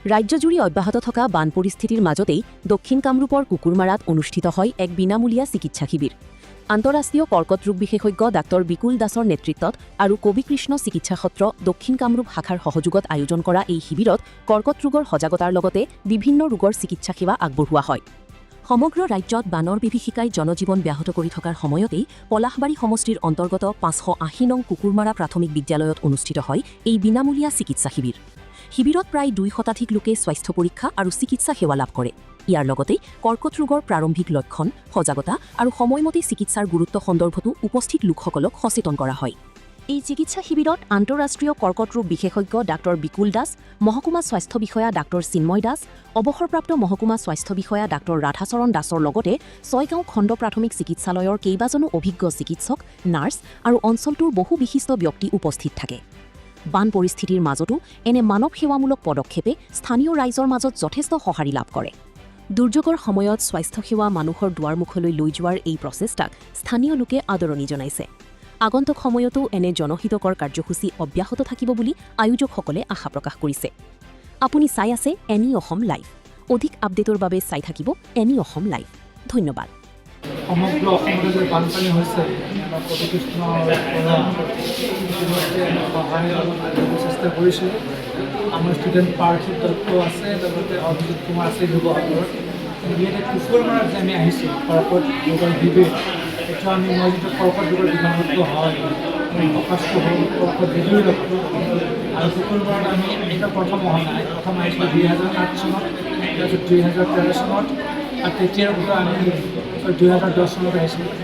ৰাজ্যজুৰি অব্যাহত থকা বান পৰিস্থিতিৰ মাজতেই দক্ষিণ কামৰূপৰ কুকুৰমাৰাত অনুষ্ঠিত হয় এক বিনামূলীয়া চিকিৎসা শিবিৰ। আন্তঃৰাষ্ট্ৰীয় কৰ্কট ৰোগ বিশেষজ্ঞ ডাক্তৰ বিকুল দাসৰ নেতৃত্বত আৰু কবিকৃষ্ণ চিকিৎসা সত্ৰ দক্ষিণ কামৰূপ শাখাৰ সহযোগত আয়োজন কৰা এই শিবিৰত কৰ্কট ৰোগৰ সজাগতাৰ লগতে বিভিন্ন ৰোগৰ চিকিৎসা সেৱা আগবঢ়োৱা হয়। সমগ্ৰ ৰাজ্যত বানৰ বিভীষিকাই জনজীৱন ব্যাহত কৰি থকাৰ সময়তেই পলাশবাৰী সমষ্টিৰ অন্তৰ্গত 580 নং কুকুৰমাৰা প্ৰাথমিক বিদ্যালয়ত অনুষ্ঠিত হয় এই বিনামূলীয়া চিকিৎসা শিবিৰ। শিবিৰত প্ৰায় 2 শতাধিক লোকে স্বাস্থ্য পৰীক্ষা আৰু চিকিৎসা সেৱা লাভ কৰে। ইয়াৰ লগতে কৰ্কট ৰোগৰ প্ৰাৰম্ভিক লক্ষণ, সজাগতা আৰু সময়মতে চিকিৎসাৰ গুৰুত্ব সন্দৰ্ভতো উপস্থিত লোকসকলক সচেতন কৰা হয়। এই চিকিৎসা শিবিৰত আন্তঃৰাষ্ট্ৰীয় কৰ্কট ৰোগ বিশেষজ্ঞ ডাক্তৰ বিকুল দাস, মহকুমা স্বাস্থ্য বিষয়া ডাক্তৰ চিন্ময় দাস, অৱসৰপ্ৰাপ্ত মহকুমা স্বাস্থ্য বিষয়া ডাক্তৰ ৰাধাচৰণ দাসৰ লগতে 6 গাঁও খণ্ড প্ৰাথমিক চিকিৎসালয়ৰ কেইবাজনো অভিজ্ঞ চিকিৎসক, নাৰ্ছ আৰু অঞ্চলটোৰ বহু বিশিষ্ট ব্যক্তি উপস্থিত থাকে। বান পৰিস্থিতিৰ মাজতো এনে মানৱ সেৱামূলক পদক্ষেপে স্থানীয় ৰাইজৰ মাজত যথেষ্ট সঁহাৰি লাভ কৰে। দুৰ্যোগৰ সময়ত স্বাস্থ্যসেৱা মানুহৰ দুৱাৰমুখলৈ লৈ যোৱাৰ এই প্ৰচেষ্টাক স্থানীয় লোকে আদৰণি জনাইছে। আগন্তুক সময়তো এনে জনহিতকৰ কাৰ্যসূচী অব্যাহত থাকিব বুলি আয়োজকসকলে আশা প্ৰকাশ কৰিছে। আপুনি চাই আছে এনি অসম লাইভ। অধিক আপডেটৰ বাবে চাই থাকিব এনি অসম লাইভ। ধন্যবাদ। সমগ্ৰ অসমতে যে বানপানী হৈছে চেষ্টা কৰিছোঁ। আমাৰ ষ্টুডেণ্ট পাৰ্থিৱ দত্ত আছে, লগতে অভিজিত কুমাৰ আছে শিৱসাগৰৰ। ইয়াতে কুকুৰমাৰাত যে আমি আহিছোঁ কৰ্কট ৰোগৰ শিবিৰ, এতিয়া মই যিটো কৰ্কট ৰোগৰ বিশেষজ্ঞ হয় প্ৰকাশটো হ'ল কৰ্কট ৰোগীৰ লগত। আৰু কুকুৰমাৰাত আমি এটা প্ৰথম অহা নাই, প্ৰথম আহিছিলোঁ 2008 চনত, তাৰপিছত 2013 চনত, আৰু তেতিয়াৰ পৰা আমি 2010 চনত আহিছিলোঁ।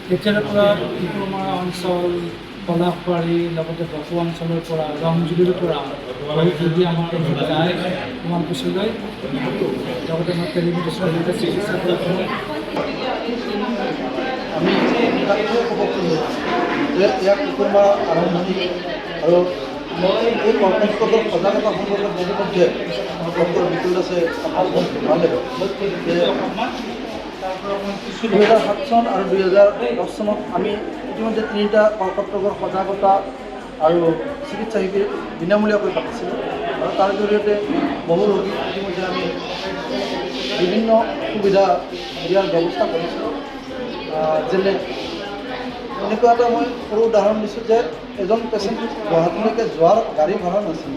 তেতিয়াৰ পৰা কুকুৰমাৰা অঞ্চল, পলাশবাৰী, লগতে বকো অঞ্চলৰ পৰা, ৰংজুলিৰ পৰা বহুত ৰোগী আমাৰ যায় শুৱালকুছিলৈ। লগতে মই টেলিমেডিচিনৰ জৰিয়তে চিকিৎসা কৰি আমি তাকে ক'ব খুজিছোঁ যে ইয়াক কুকুৰমাৰা আৰম্ভণি আৰু মই এই কৰ্কট ৰোগৰ সজাগতা সম্পৰ্কে ইতিমধ্যে ডক্টৰ বিকুল দাসে আপোনালোকক জনালে যে 2007 চন আৰু 2010 চনত আমি ইতিমধ্যে 3টা কৰ্কট ৰোগৰ সজাগতা আৰু চিকিৎসা শিবিৰ বিনামূলীয়াকৈ পাতিছিলোঁ। আৰু তাৰ জৰিয়তে বহু ৰোগী ইতিমধ্যে আমি বিভিন্ন সুবিধা দিয়াৰ ব্যৱস্থা কৰিছিলোঁ। যেনে এনেকুৱা এটা মই সৰু উদাহৰণ দিছোঁ যে এজন পেচেণ্ট গুৱাহাটীলৈকে যোৱাৰ গাড়ী ভাড়া নাছিল।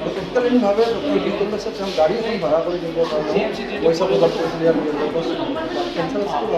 তৎকালীনভাৱে ডক্টৰ বিকুল দাসে তেওঁ গাড়ী এখন ভাড়া কৰি দিব কাৰণে পইচা প্ৰদান কৰিছিল। ইয়াৰ কেঞ্চেল আছিল